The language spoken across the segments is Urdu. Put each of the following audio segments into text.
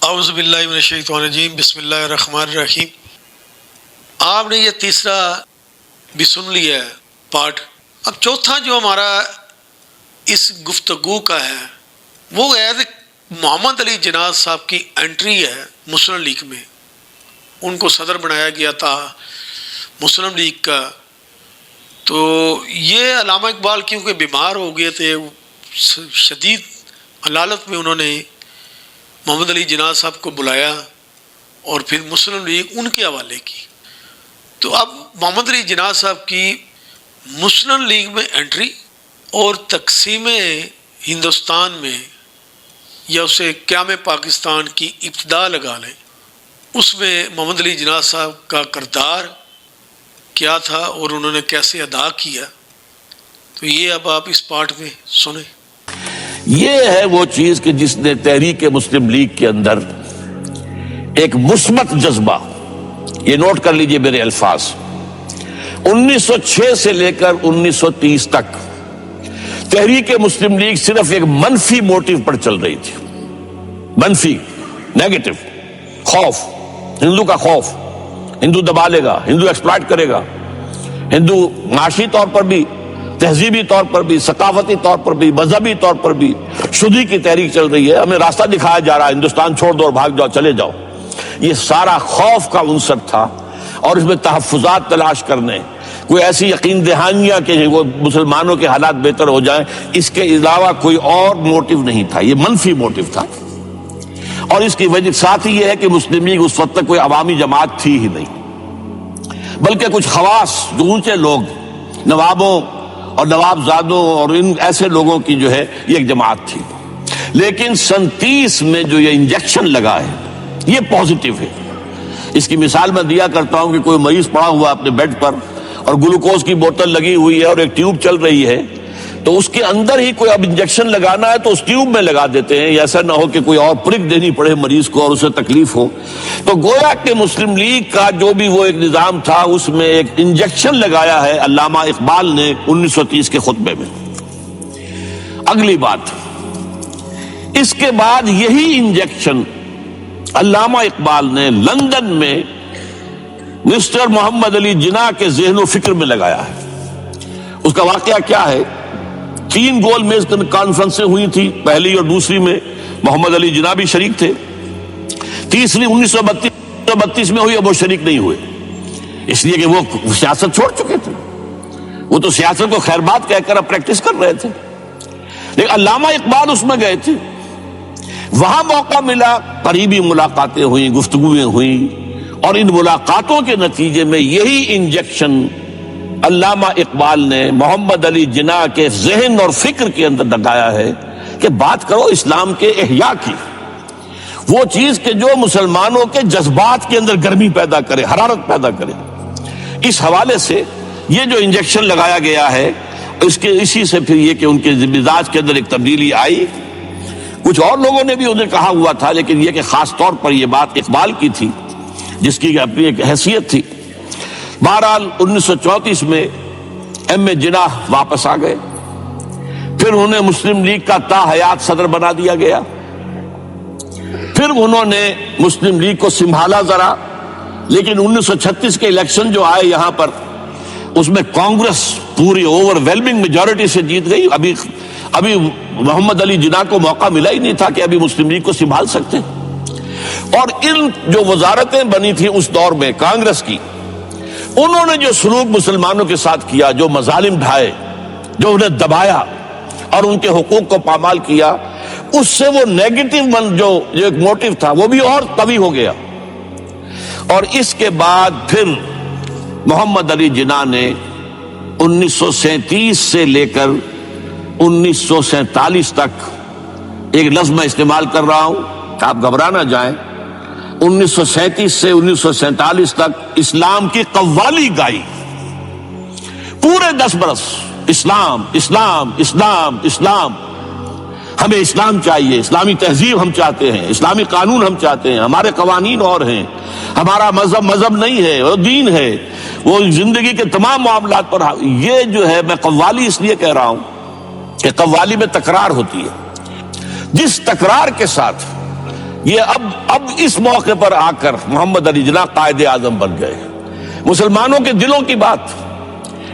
اعوذ باللہ من الشیطان الرجیم، بسم اللہ الرحمن الرحیم۔ آپ نے یہ تیسرا بھی سن لیا ہے پارٹ۔ اب چوتھا جو ہمارا اس گفتگو کا ہے وہ ہے محمد علی جناح صاحب کی انٹری ہے مسلم لیگ میں۔ ان کو صدر بنایا گیا تھا مسلم لیگ کا۔ تو یہ علامہ اقبال کیونکہ بیمار ہو گئے تھے، شدید حالت میں انہوں نے محمد علی جناح صاحب کو بلایا اور پھر مسلم لیگ ان کے حوالے کی۔ تو اب محمد علی جناح صاحب کی مسلم لیگ میں انٹری اور تقسیم ہندوستان میں، یا اسے قیام پاکستان کی ابتدا لگا لیں، اس میں محمد علی جناح صاحب کا کردار کیا تھا اور انہوں نے کیسے ادا کیا، تو یہ اب آپ اس پارٹ میں سنیں۔ یہ ہے وہ چیز کہ جس نے تحریک مسلم لیگ کے اندر ایک مثبت جذبہ، یہ نوٹ کر لیجئے میرے الفاظ، 1906 سے لے کر 1930 تک تحریک مسلم لیگ صرف ایک منفی موٹیو پر چل رہی تھی، منفی، نیگیٹو، خوف، ہندو کا خوف، ہندو دبا لے گا، ہندو ایکسپلائٹ کرے گا، ہندو معاشی طور پر بھی، تہذیبی طور پر بھی، ثقافتی طور پر بھی، مذہبی طور پر بھی شدی کی تحریک چل رہی ہے، ہمیں راستہ دکھایا جا رہا ہے، ہندوستان چھوڑ دو اور بھاگ جاؤ، چلے جاؤ۔ یہ سارا خوف کا عنصر تھا، اور اس میں تحفظات تلاش کرنے، کوئی ایسی یقین دہانیاں کہ وہ مسلمانوں کے حالات بہتر ہو جائیں، اس کے علاوہ کوئی اور موٹیو نہیں تھا، یہ منفی موٹیو تھا۔ اور اس کی وجہ ساتھ ہی یہ ہے کہ مسلم لیگ اس وقت تک کوئی عوامی جماعت تھی ہی نہیں، بلکہ کچھ خواص جو اونچے لوگ، نوابوں اور نوابزادوں اور ان ایسے لوگوں کی جو ہے یہ ایک جماعت تھی۔ لیکن 37 میں جو یہ انجیکشن لگا ہے یہ پازیٹیو ہے۔ اس کی مثال میں دیا کرتا ہوں کہ کوئی مریض پڑا ہوا اپنے بیڈ پر اور گلوکوز کی بوتل لگی ہوئی ہے اور ایک ٹیوب چل رہی ہے، تو اس کے اندر ہی کوئی اب انجیکشن لگانا ہے تو اس ٹیوب میں لگا دیتے ہیں، ایسا نہ ہو کہ کوئی اور پرک دینی پڑے مریض کو اور اسے تکلیف ہو۔ تو گویا کہ مسلم لیگ کا جو بھی وہ ایک نظام تھا، اس میں ایک انجیکشن لگایا ہے علامہ اقبال نے 1930 کے خطبے میں۔ اگلی بات، اس کے بعد یہی انجیکشن علامہ اقبال نے لندن میں مسٹر محمد علی جناح کے ذہن و فکر میں لگایا ہے۔ اس کا واقعہ کیا ہے؟ 3 گول میز کانفرنسیں ہوئی تھی، پہلی اور دوسری میں محمد علی جناح بھی شریک تھے، تیسری 1932 میں ہوئی، اب وہ شریک نہیں ہوئے، اس لیے کہ وہ سیاست چھوڑ چکے تھے، وہ تو سیاست کو خیر بات کہہ کر اب پریکٹس کر رہے تھے۔ لیکن علامہ اقبال اس میں گئے تھے، وہاں موقع ملا، قریبی ملاقاتیں ہوئیں، گفتگویں ہوئیں، اور ان ملاقاتوں کے نتیجے میں یہی انجیکشن علامہ اقبال نے محمد علی جناح کے ذہن اور فکر کے اندر لگایا ہے کہ بات کرو اسلام کے احیاء کی، وہ چیز کہ جو مسلمانوں کے جذبات کے اندر گرمی پیدا کرے، حرارت پیدا کرے۔ اس حوالے سے یہ جو انجیکشن لگایا گیا ہے، اسی سے پھر یہ کہ ان کے مزاج کے اندر ایک تبدیلی آئی۔ کچھ اور لوگوں نے بھی انہیں کہا ہوا تھا، لیکن یہ کہ خاص طور پر یہ بات اقبال کی تھی، جس کی اپنی ایک حیثیت تھی۔ بہرحال 1934 میں ایم اے جناح واپس آ گئے، پھر انہیں مسلم لیگ کا تا حیات صدر بنا دیا گیا، پھر انہوں نے مسلم لیگ کو سنبھالا ذرا، لیکن 1936 کے الیکشن جو آئے یہاں پر، اس میں کانگریس پوری اوور ویلمنگ میجورٹی سے جیت گئی۔ ابھی محمد علی جناح کو موقع ملا ہی نہیں تھا کہ ابھی مسلم لیگ کو سنبھال سکتے، اور ان جو وزارتیں بنی تھی اس دور میں کانگریس کی، انہوں نے جو سلوک مسلمانوں کے ساتھ کیا، جو مظالم ڈھائے، جو انہیں دبایا اور ان کے حقوق کو پامال کیا، اس سے وہ نیگیٹو جو ایک موٹیو تھا وہ بھی اور قوی ہو گیا۔ اور اس کے بعد پھر محمد علی جناح نے 1937 سے لے کر 1947 تک، ایک لفظ میں استعمال کر رہا ہوں کہ آپ گھبرا نہ جائیں، 1937 سے 1947 تک اسلام کی قوالی گائی، پورے 10 برس اسلام اسلام اسلام اسلام، ہمیں اسلام چاہیے، اسلامی تہذیب ہم چاہتے ہیں، اسلامی قانون ہم چاہتے ہیں، ہمارے قوانین اور ہیں، ہمارا مذہب نہیں ہے، وہ دین ہے، وہ زندگی کے تمام معاملات پر۔ یہ جو ہے، میں قوالی اس لیے کہہ رہا ہوں کہ قوالی میں تکرار ہوتی ہے، جس تکرار کے ساتھ یہ اب اس موقع پر آ کر محمد علی جناح قائد اعظم بن گئے. مسلمانوں کے دلوں کی بات.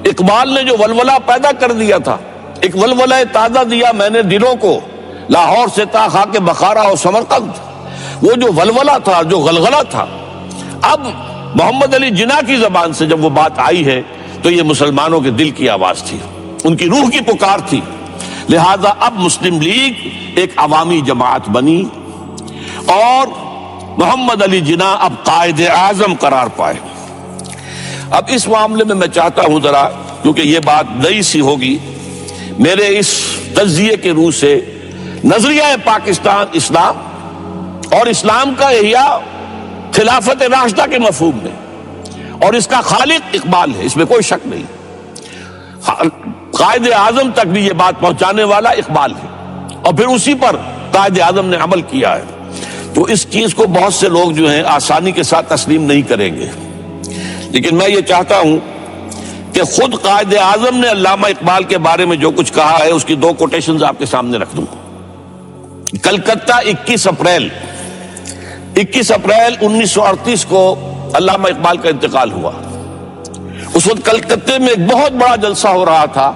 اقبال نے جو ولولہ پیدا کر دیا تھا، ایک ولولہ تازہ دیا میں نے دلوں کو، لاہور سے تا خاک بخارا اور سمرقند. وہ جو ولولہ تھا، جو غلغلہ تھا، اب محمد علی جناح کی زبان سے جب وہ بات آئی ہے تو یہ مسلمانوں کے دل کی آواز تھی، ان کی روح کی پکار تھی. لہذا اب مسلم لیگ ایک عوامی جماعت بنی اور محمد علی جناح اب قائد اعظم قرار پائے. اب اس معاملے میں چاہتا ہوں ذرا، کیونکہ یہ بات نئی سی ہوگی، میرے اس تجزیے کے روح سے نظریہ پاکستان اسلام اور اسلام کا احیاء خلافت راشدہ کے مفہوم میں، اور اس کا خالق اقبال ہے، اس میں کوئی شک نہیں. قائد اعظم تک بھی یہ بات پہنچانے والا اقبال ہے، اور پھر اسی پر قائد اعظم نے عمل کیا ہے. تو اس چیز کو بہت سے لوگ جو ہیں آسانی کے ساتھ تسلیم نہیں کریں گے، لیکن میں یہ چاہتا ہوں کہ خود قائد اعظم نے علامہ اقبال کے بارے میں جو کچھ کہا ہے اس کی دو کوٹیشنز آپ کے سامنے رکھ دوں. کلکتہ 21 اپریل 1938 کو علامہ اقبال کا انتقال ہوا. اس وقت کلکتے میں ایک بہت بڑا جلسہ ہو رہا تھا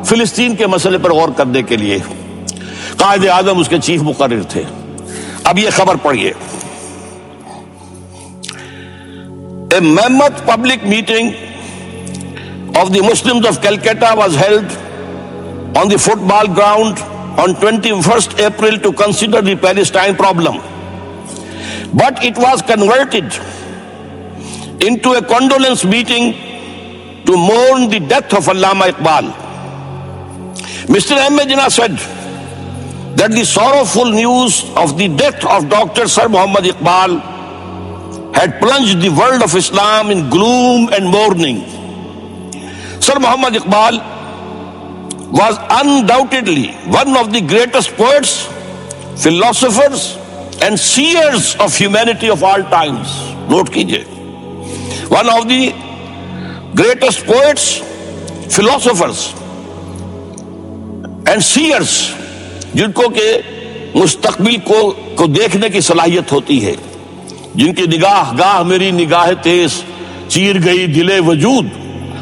فلسطین کے مسئلے پر غور کرنے کے لیے. قائد اعظم اس کے چیف مقرر تھے. اب یہ خبر پڑھیے. A mammoth public meeting of the Muslims of Calcutta was held on the football ground on 21st April to consider the Palestine problem. But it was converted into a condolence meeting to mourn the death of Allama Iqbal. Mr. M. Jinnah said that the sorrowful news of the death of Dr. Sir Muhammad Iqbal had plunged the world of Islam in gloom and mourning. Sir Muhammad Iqbal was undoubtedly one of the greatest poets, philosophers and seers of humanity of all times. Note kijiye. One of the greatest poets, philosophers and seers, جن کو کہ مستقبل کو دیکھنے کی صلاحیت ہوتی ہے، جن کی نگاہ گاہ میری نگاہ تیز چیر گئی دل وجود،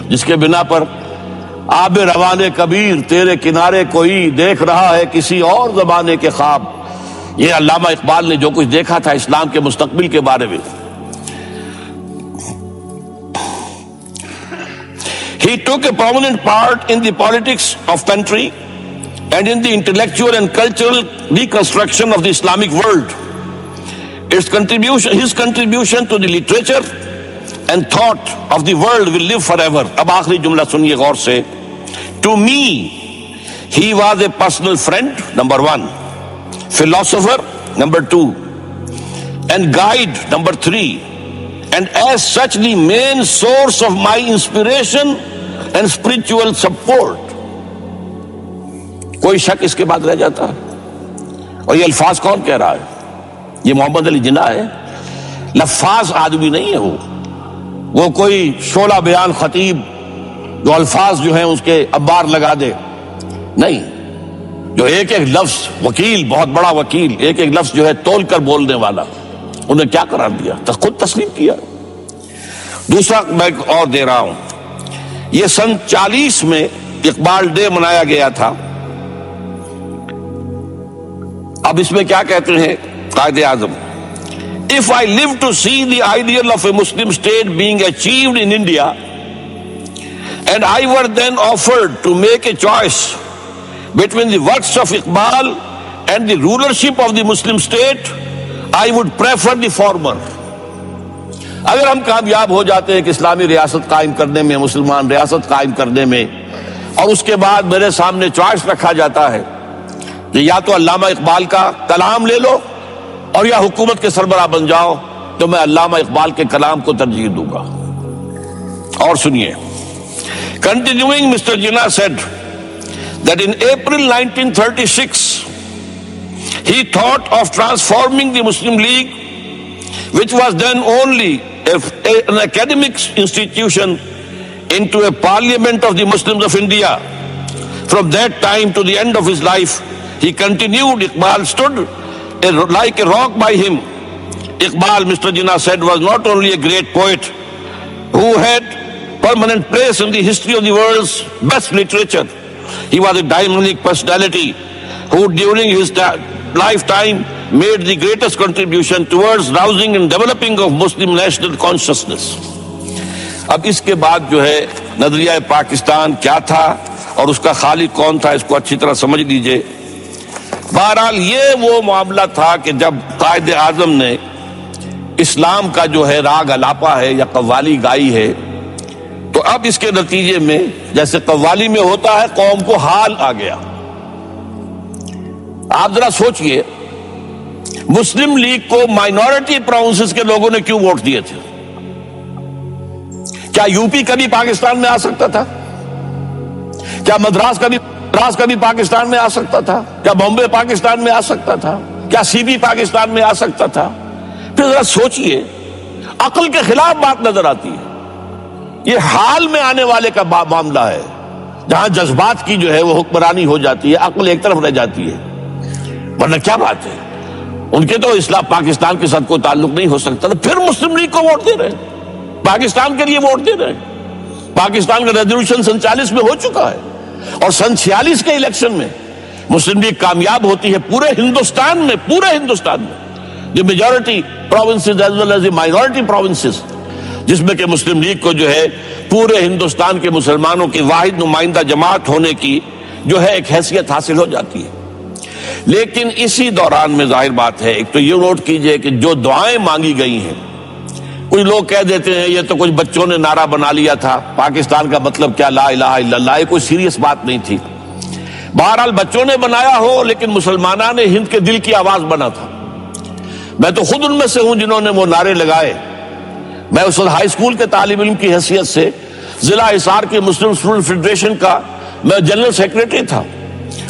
جس کے بنا پر آب روان کبیر تیرے کنارے کوئی دیکھ رہا ہے کسی اور زمانے کے خواب. یہ علامہ اقبال نے جو کچھ دیکھا تھا اسلام کے مستقبل کے بارے میں. He took a prominent part in the politics of country and in the intellectual and cultural reconstruction of the Islamic world. His contribution to the literature and thought of the world will live forever. اب آخری جملہ سنیے غور سے. To me, he was a personal friend, number 1, philosopher, number 2, and guide, number 3, and as such the main source of my inspiration and spiritual support. کوئی شک اس کے بعد رہ جاتا ہے؟ اور یہ الفاظ کون کہہ رہا ہے؟ یہ محمد علی جناح ہے. لفاظ آدمی نہیں ہے وہ کوئی شعلہ بیان خطیب جو الفاظ جو ہیں اس کے ابار لگا دے نہیں. جو ایک ایک لفظ، وکیل، بہت بڑا وکیل، ایک ایک لفظ جو ہے تول کر بولنے والا، انہیں کیا قرار دیا؟ خود تسلیم کیا. دوسرا میں اور دے رہا ہوں. یہ سن 40 میں اقبال ڈے منایا گیا تھا. اب اس میں کیا کہتے ہیں Quaid Azam? If I live to see the ideal of a Muslim state being achieved in India, and I were then offered to make a choice between the works of Iqbal and the rulership of the Muslim state, I would prefer the former. اگر ہم کامیاب ہو جاتے ہیں کہ اسلامی ریاست قائم کرنے میں، مسلمان ریاست قائم کرنے میں، اور اس کے بعد میرے سامنے چوائس رکھا جاتا ہے کہ یا تو علامہ اقبال کا کلام لے لو اور یا حکومت کے سربراہ بن جاؤ، تو میں علامہ اقبال کے کلام کو ترجیح دوں گا. اور سنیے. Continuing, Mr. Jinnah said that in April 1936 he thought of transforming the Muslim League, which was then only an academic institution, into a parliament of the Muslims of India. From that time to the end of his life, he continued, Iqbal stood like a rock by him. Iqbal, Mr. Jinnah said, was not only a great poet who had permanent place in the history of the world's best literature. He was a dynamic personality who during his lifetime made the greatest contribution towards rousing and developing of Muslim national consciousness. اب اس کے بعد جو ہے نظریہ پاکستان کیا تھا اور اس کا خالق کون تھا، اس کو اچھی طرح سمجھ لیجئے. بہرحال یہ وہ معاملہ تھا کہ جب قائد اعظم نے اسلام کا جو ہے راگ الاپا ہے یا قوالی گائی ہے، تو اب اس کے نتیجے میں جیسے قوالی میں ہوتا ہے قوم کو حال آ گیا. آپ ذرا سوچئے مسلم لیگ کو مائنورٹی پروونسز کے لوگوں نے کیوں ووٹ دیے تھے؟ کیا یو پی کبھی پاکستان میں آ سکتا تھا؟ کیا مدراس کبھی پاکستان میں آ سکتا تھا؟ کیا بامبے پاکستان میں آ سکتا تھا؟ کیا سی بی پاکستان میں آ سکتا تھا؟ پھر ذرا سوچئے، عقل کے خلاف بات نظر آتی ہے. یہ حال میں آنے والے کا معاملہ ہے، جہاں جذبات کی جو ہے وہ حکمرانی ہو جاتی ہے، عقل ایک طرف رہ جاتی ہے. ورنہ کیا بات ہے، ان کے تو اسلام پاکستان کے ساتھ کوئی تعلق نہیں ہو سکتا. تو پھر مسلم لیگ کو ووٹ دے رہے ہیں، پاکستان کے لیے ووٹ دے رہے ہیں. پاکستان کا ریزولوشن 47 میں ہو چکا ہے، اور 46 کے الیکشن میں مسلم لیگ کامیاب ہوتی ہے پورے ہندوستان میں جو majority provinces as well as the minority provinces, جس میں کہ مسلم لیگ کو جو ہے پورے ہندوستان کے مسلمانوں کی واحد نمائندہ جماعت ہونے کی جو ہے ایک حیثیت حاصل ہو جاتی ہے. لیکن اسی دوران میں ظاہر بات ہے، ایک تو یہ نوٹ کیجئے کہ جو دعائیں مانگی گئی ہیں، کچھ لوگ کہہ دیتے ہیں یہ تو کچھ بچوں نے نعرہ بنا لیا تھا، پاکستان کا مطلب کیا لا الہ الا اللہ، یہ کوئی سیریس بات نہیں تھی. بہرحال بچوں نے بنایا ہو، لیکن مسلمانوں نے ہند کے دل کی آواز بنا تھا. میں تو خود ان میں سے ہوں جنہوں نے وہ نعرے لگائے. میں اس وقت ہائی اسکول کے طالب علم کی حیثیت سے ضلع حصار کی مسلم اسٹوڈنٹ فیڈریشن کا میں جنرل سیکریٹری تھا،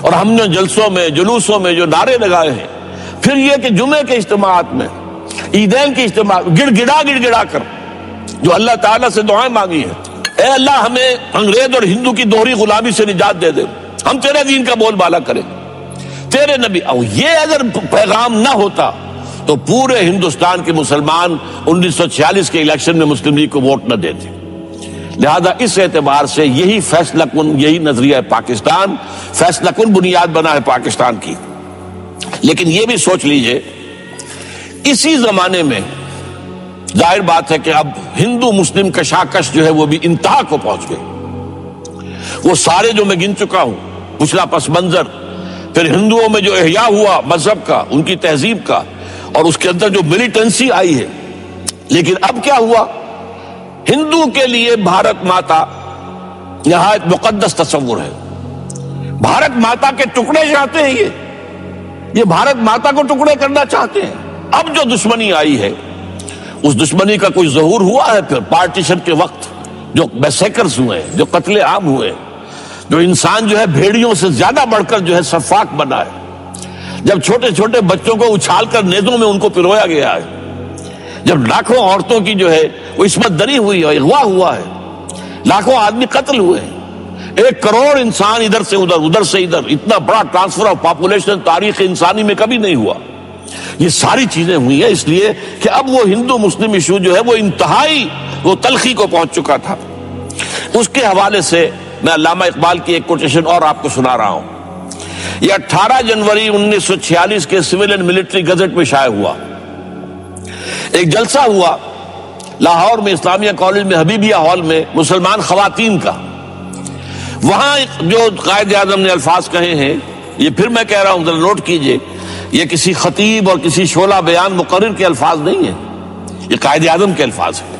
اور ہم نے جلسوں میں جلوسوں میں جو نعرے لگائے ہیں، پھر یہ کہ جمعے کے اجتماعات میں، عیدین کے اجتماع گڑ گڑا کر جو اللہ تعالیٰ سے دعائیں مانگی ہیں، اے اللہ ہمیں انگریز اور ہندو کی دوہری غلامی سے نجات دے دے، ہم تیرے دین کا بول بالا کریں، تیرے نبی. اور یہ اگر پیغام نہ ہوتا تو پورے ہندوستان کے مسلمان 1946 کے الیکشن میں مسلم لیگ کو ووٹ نہ دیتے. لہذا اس اعتبار سے یہی فیصلہ کن، یہی نظریہ پاکستان فیصلہ کن بنیاد بنا ہے پاکستان کی. لیکن یہ بھی سوچ لیجئے اسی زمانے میں ظاہر بات ہے کہ اب ہندو مسلم کشاکش جو ہے وہ بھی انتہا کو پہنچ گئے. وہ سارے جو میں گن چکا ہوں، پچھلا پس منظر، پھر ہندوؤں میں جو احیاء ہوا مذہب کا، ان کی تہذیب کا، اور اس کے اندر جو ملیٹنسی آئی ہے. لیکن اب کیا ہوا؟ ہندو کے لیے بھارت ماتا نہایت مقدس تصور ہے. بھارت ماتا کے ٹکڑے چاہتے ہیں، یہ بھارت ماتا کو ٹکڑے کرنا چاہتے ہیں. اب جو دشمنی آئی ہے، اس دشمنی کا کوئی ظہور ہوا ہے پھر پارٹیشن کے وقت، جو میسیکرز ہوئے، جو قتل عام ہوئے، جو انسان جو ہے بھیڑیوں سے زیادہ بڑھ کر جو ہے سفاک بنا ہے، جب چھوٹے چھوٹے بچوں کو اچھال کر نیزوں میں ان کو پرویا گیا ہے، جب لاکھوں عورتوں کی جو ہے وہ عصمت دری ہوئی ہے، اغوا ہوا ہے، لاکھوں آدمی قتل ہوئے ہیں، 1 کروڑ انسان ادھر سے ادھر، ادھر سے ادھر، اتنا بڑا ٹرانسفر آف پاپولیشن تاریخ انسانی میں کبھی نہیں ہوا. یہ ساری چیزیں ہوئی ہیں اس لیے کہ اب وہ ہندو مسلم ایشو جو ہے وہ انتہائی وہ تلخی کو پہنچ چکا تھا. اس کے حوالے سے میں علامہ اقبال کی ایک کوٹیشن اور آپ کو سنا رہا ہوں. یہ 18 جنوری 1946 کے سول اینڈ ملٹری گزٹ میں شائع ہوا. ایک جلسہ ہوا لاہور میں اسلامیہ کالج میں حبیبیہ ہال میں مسلمان خواتین کا. وہاں جو قائد اعظم نے الفاظ کہے ہیں، یہ پھر میں کہہ رہا ہوں، ذرا نوٹ کیجئے، یہ کسی خطیب اور کسی شعلہ بیان مقرر کے الفاظ نہیں ہیں، یہ قائد اعظم کے الفاظ ہیں.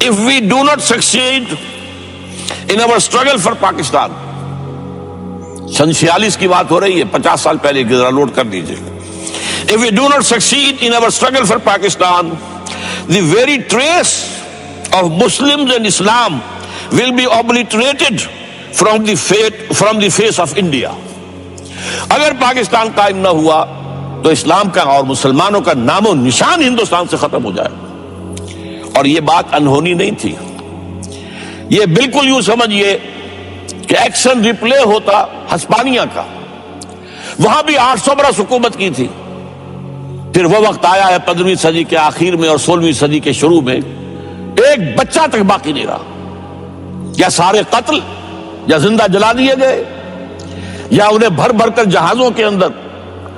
If we do not succeed in our struggle for Pakistan، 46 کی بات ہو رہی ہے، 50 سال پہلے کی، ذرا نوٹ کر لیجئے. If we do not succeed in our struggle for Pakistan, the very trace of Muslims and Islam will be obliterated from the face of India. اگر پاکستان قائم نہ ہوا تو اسلام کا اور مسلمانوں کا نام و نشان ہندوستان سے ختم ہو جائے. اور یہ بات انہونی نہیں تھی. یہ بالکل یوں سمجھیے کہ ایکشن ریپلے ہوتا ہسپانیہ کا، وہاں بھی 800 برس حکومت کی تھی. پھر وہ وقت آیا ہے 15ویں صدی کے آخر میں اور 16ویں صدی کے شروع میں، ایک بچہ تک باقی نہیں رہا. یا سارے قتل، یا زندہ جلا دیے گئے، یا انہیں بھر بھر کر جہازوں کے اندر.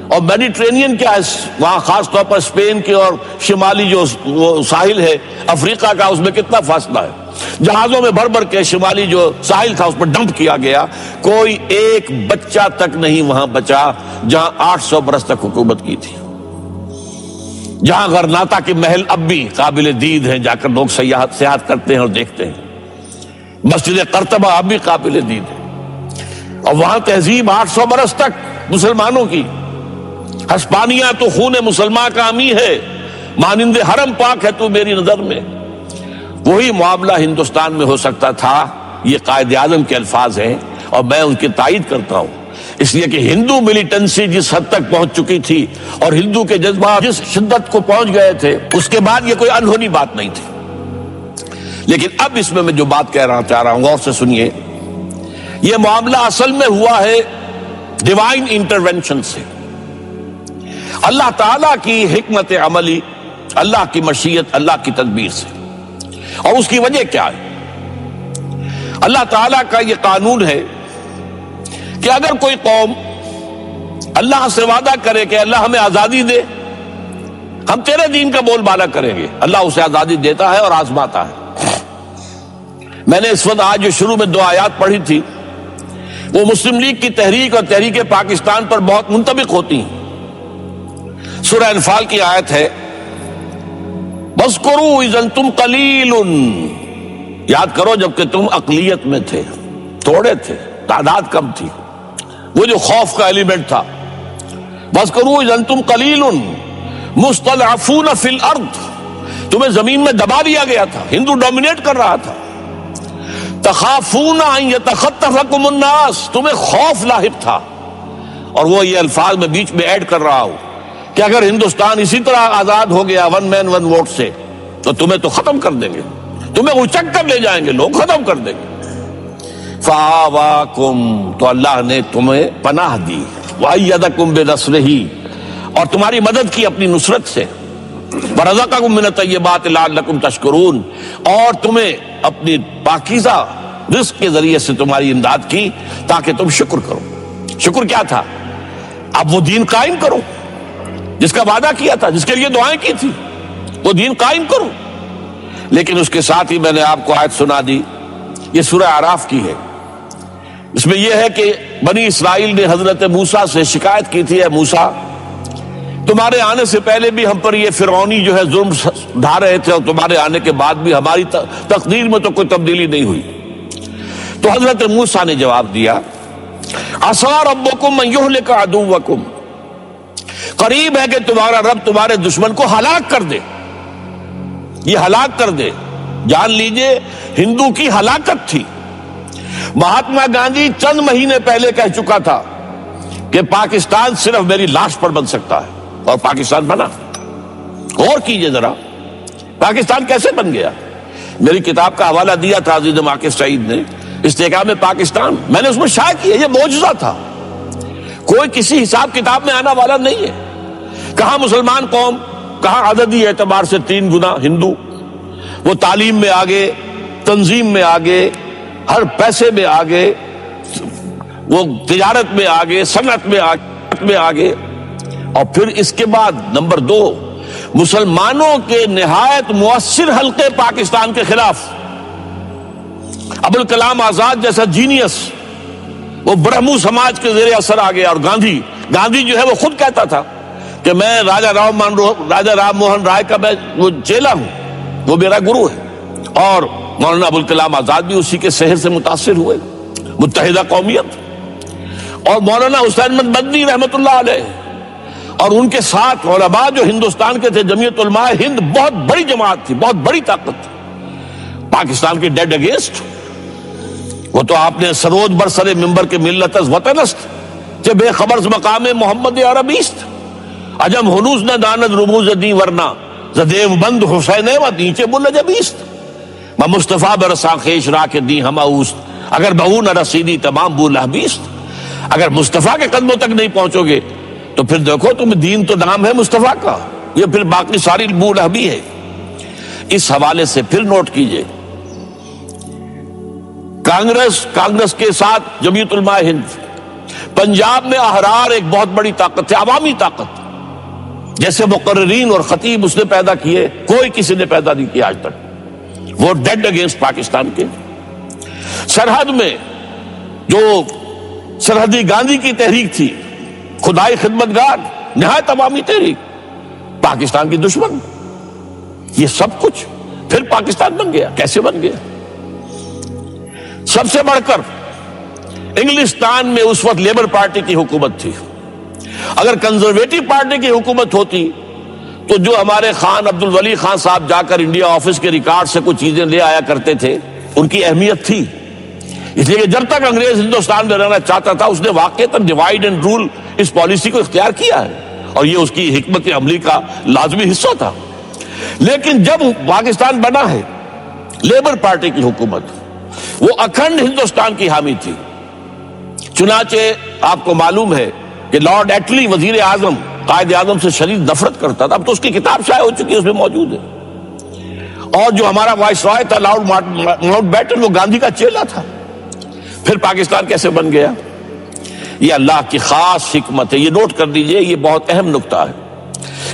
اور میڈیٹرینین کیا ہے وہاں، خاص طور پر اسپین کے اور شمالی جو وہ ساحل ہے افریقہ کا، اس میں کتنا فاصلہ ہے، جہازوں میں بھر بھر کے شمالی جو ساحل تھا اس پر ڈمپ کیا گیا. کوئی ایک بچہ تک نہیں وہاں بچا جہاں 800 برس تک حکومت کی تھی. جہاں غرناطہ کے محل اب بھی قابل دید ہیں، جا کر لوگ سیاحت کرتے ہیں اور دیکھتے ہیں. مسجد قرطبہ اب بھی قابل دید ہے، اور وہاں تہذیب 800 برس تک مسلمانوں کی. ہسپانیہ تو خون مسلمان کا امی ہے، مانند حرم پاک ہے تو میری نظر میں. وہی معاملہ ہندوستان میں ہو سکتا تھا. یہ قائد اعظم کے الفاظ ہیں اور میں ان کی تائید کرتا ہوں، اس لیے کہ ہندو ملیٹنسی جس حد تک پہنچ چکی تھی اور ہندو کے جذبات جس شدت کو پہنچ گئے تھے، اس کے بعد یہ کوئی انہونی بات نہیں تھی. لیکن اب اس میں جو بات کہنا چاہ رہا ہوں غور سے سنیے. یہ معاملہ اصل میں ہوا ہے ڈیوائن انٹرونشن سے، اللہ تعالیٰ کی حکمت عملی، اللہ کی مشیت، اللہ کی تدبیر سے. اور اس کی وجہ کیا ہے؟ اللہ تعالیٰ کا یہ قانون ہے کہ اگر کوئی قوم اللہ سے وعدہ کرے کہ اللہ ہمیں آزادی دے، ہم تیرے دین کا بول بالا کریں گے، اللہ اسے آزادی دیتا ہے اور آزماتا ہے. میں نے اس وقت آج جو شروع میں 2 آیات پڑھی تھی، وہ مسلم لیگ کی تحریک اور تحریک پاکستان پر بہت منطبق ہوتی ہیں. سورہ انفال کی آیت ہے، وَاذْكُرُوا إِذْ أَنْتُمْ قَلِيلٌ، یاد کرو جبکہ تم اقلیت میں تھے، تھوڑے تھے، تعداد کم تھی. وہ جو خوف کا ایلیمنٹ تھا، وَاذْكُرُوا إِذْ أَنْتُمْ قَلِيلٌ مُسْتَضْعَفُونَ فِي الْأَرْضِ، تمہیں زمین میں دبا دیا گیا تھا، ہندو ڈومینیٹ کر رہا تھا. تخافون ان یتخطفکم الناس، تمہیں خوف لاحق تھا. اور وہ یہ الفاظ میں بیچ میں ایڈ کر رہا ہوں کہ اگر ہندوستان اسی طرح آزاد ہو گیا 1 مین 1 ووٹ سے، تو تمہیں تو ختم کر دیں گے، تمہیں اچک کر لے جائیں گے، لوگ ختم کر دیں گے. فآواکم، تو اللہ نے تمہیں پناہ دی، وأیدکم بنصرہ، اور تمہاری مدد کی اپنی نصرت سے. ورزقکم من الطیبات لعلکم تشکرون، اور تمہیں اپنی پاکیزہ رزق کے ذریعے سے تمہاری امداد کی تاکہ تم شکر کرو. شکر کیا تھا؟ اب وہ دین قائم کرو جس کا وعدہ کیا تھا، جس کے لیے دعائیں کی تھی، وہ دین قائم کرو. لیکن اس کے ساتھ ہی میں نے آپ کو آیت سنا دی، یہ سورہ اعراف کی ہے. اس میں یہ ہے کہ بنی اسرائیل نے حضرت موسیٰ سے شکایت کی تھی، اے موسیٰ تمہارے آنے سے پہلے بھی ہم پر یہ فرعونی جو ہے ظلم ڈھا رہے تھے، اور تمہارے آنے کے بعد بھی ہماری تقدیر میں تو کوئی تبدیلی نہیں ہوئی. تو حضرت موسیٰ نے جواب دیا، عَصَىٰ رَبُّكُمْ أَن يُهْلِكَ عَدُوَّكُمْ، قریب ہے کہ تمہارا رب تمہارے دشمن کو ہلاک کر دے. یہ ہلاک کر دے، جان لیجئے ہندو کی ہلاکت تھی. مہاتما گاندھی چند مہینے پہلے کہہ چکا تھا کہ پاکستان صرف میری لاش پر بن سکتا ہے، اور پاکستان بنا. غور کیجئے ذرا، پاکستان کیسے بن گیا. میری کتاب کا حوالہ دیا تھا عزیز ماکر سعید نے، استحکام پاکستان، میں نے اس میں شائع کیا یہ معجزہ تھا، کوئی کسی حساب کتاب میں آنا والا نہیں ہے. کہاں مسلمان قوم، کہاں عددی اعتبار سے 3 گنا ہندو، وہ تعلیم میں آگے، تنظیم میں آگے، ہر پیسے میں آگے، وہ تجارت میں آگے، صنعت میں آگے. اور پھر اس کے بعد نمبر 2، مسلمانوں کے نہایت مؤثر حلقے پاکستان کے خلاف. ابوالکلام آزاد جیسا جینیس وہ برہمو سماج کے زیر اثر آ گیا. اور گاندھی جو ہے وہ خود کہتا تھا کہ میں راجا رام موہن رائے کا میں وہ چیلا ہوں، وہ میرا گرو ہے. اور مولانا ابوالکلام آزاد بھی اسی کے سحر سے متاثر ہوئے، متحدہ قومیت. اور مولانا حسین احمد مدنی رحمت اللہ علیہ اور ان کے ساتھ علماء جو ہندوستان کے تھے، جمعیت علماء ہند بہت بڑی جماعت تھی، بہت بڑی طاقت تھی پاکستان کے ڈیڈ اگینسٹ. وہ تو آپ نے سرود بر سر ممبر کے ملت از وطن است کہ بے خبر مقام محمد عربی است، عجم ہنوز نہ داند رموز دی ورنہ زدیم بند حسین و نیچے بل جبیست، میں مصطفیٰ برساں خیش را کے دی ہما اوست اگر بہو نہ رسیدی تمام بو لہبیست، اگر مصطفیٰ کے قدموں تک نہیں پہنچو گے تو پھر دیکھو تم دین تو نام ہے مصطفیٰ کا، یہ پھر باقی ساری بو لہبی ہے۔ اس حوالے سے پھر نوٹ کیجئے، کانگریس کے ساتھ جمعیت علماء ہند، پنجاب میں احرار ایک بہت بڑی طاقت ہے، عوامی طاقت، جیسے مقررین اور خطیب اس نے پیدا کیے، کوئی کسی نے پیدا نہیں کیا آج تک۔ وہ ڈیڈ اگینسٹ پاکستان کے۔ سرحد میں جو سرحدی گاندھی کی تحریک تھی، خدائی خدمتگار، نہایت عوامی تحریک، پاکستان کی دشمن، یہ سب کچھ پھر پاکستان بن گیا۔ کیسے بن گیا؟ سب سے بڑھ کر انگلستان میں اس وقت لیبر پارٹی کی حکومت تھی۔ اگر کنزرویٹو پارٹی کی حکومت ہوتی تو جو ہمارے خان عبد الولی خان صاحب جا کر انڈیا آفس کے ریکارڈ سے کچھ چیزیں لے آیا کرتے تھے، ان کی اہمیت تھی، اس لیے کہ جب تک انگریز ہندوستان میں رہنا چاہتا تھا اس نے واقعتاً ڈیوائیڈ اینڈ رول اس پالیسی کو اختیار کیا ہے، اور یہ اس کی حکمت عملی کا لازمی حصہ تھا۔ لیکن جب پاکستان بنا ہے، لیبر پارٹی کی حکومت، وہ اکھنڈ ہندوستان کی حامی تھی۔ چنانچہ آپ کو معلوم ہے کہ لارڈ ایٹلی وزیر اعظم، قائد اعظم سے شدید نفرت کرتا تھا، اب تو اس کی کتاب شائع ہو چکی ہے، اس میں موجود ہے۔ اور جو ہمارا وائس رائے تھا لارڈ ماؤنٹ بیٹن، وہ گاندھی کا چیلا تھا۔ پھر پاکستان کیسے بن گیا؟ یہ اللہ کی خاص حکمت ہے، یہ نوٹ کر لیجئے، یہ بہت اہم نقطہ ہے۔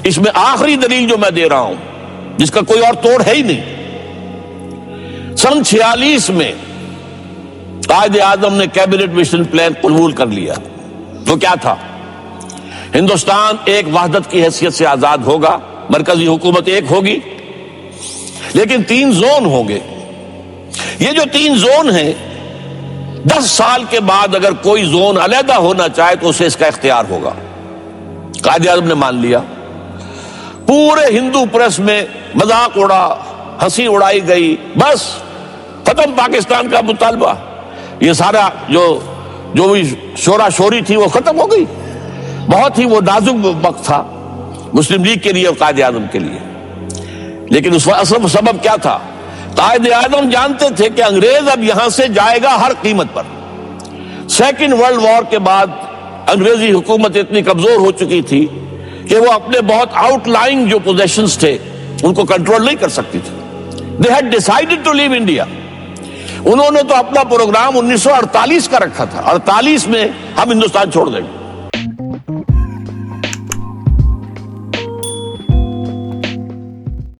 اس میں آخری دلیل جو میں دے رہا ہوں، جس کا کوئی اور توڑ ہے ہی نہیں، سن 46 میں قائد اعظم نے کیبنٹ مشن پلان قبول کر لیا۔ وہ کیا تھا؟ ہندوستان ایک وحدت کی حیثیت سے آزاد ہوگا، مرکزی حکومت ایک ہوگی، لیکن 3 زون ہوں گے۔ یہ جو 3 زون ہیں، 10 سال کے بعد اگر کوئی زون علیحدہ ہونا چاہے تو اسے اس کا اختیار ہوگا۔ قائد اعظم نے مان لیا۔ پورے ہندو پریس میں مذاق اڑا، ہنسی اڑائی گئی، بس ختم پاکستان کا مطالبہ۔ یہ سارا جو بھی شورا شوری تھی وہ ختم ہو گئی۔ بہت ہی وہ نازک وقت تھا مسلم لیگ کے لیے اور قائد اعظم کے لیے۔ لیکن اس اصل سبب کیا تھا؟ قائد اعظم جانتے تھے کہ انگریز اب یہاں سے جائے گا ہر قیمت پر۔ سیکنڈ ورلڈ وار کے بعد انگریزی حکومت اتنی کمزور ہو چکی تھی کہ وہ اپنے بہت آؤٹ لائنگ جو پوزیشنز تھے ان کو کنٹرول نہیں کر سکتی تھی۔ They had decided to leave India۔ انہوں نے تو اپنا پروگرام 1948 کا رکھا تھا، 48 میں ہم ہندوستان چھوڑ دیں گے۔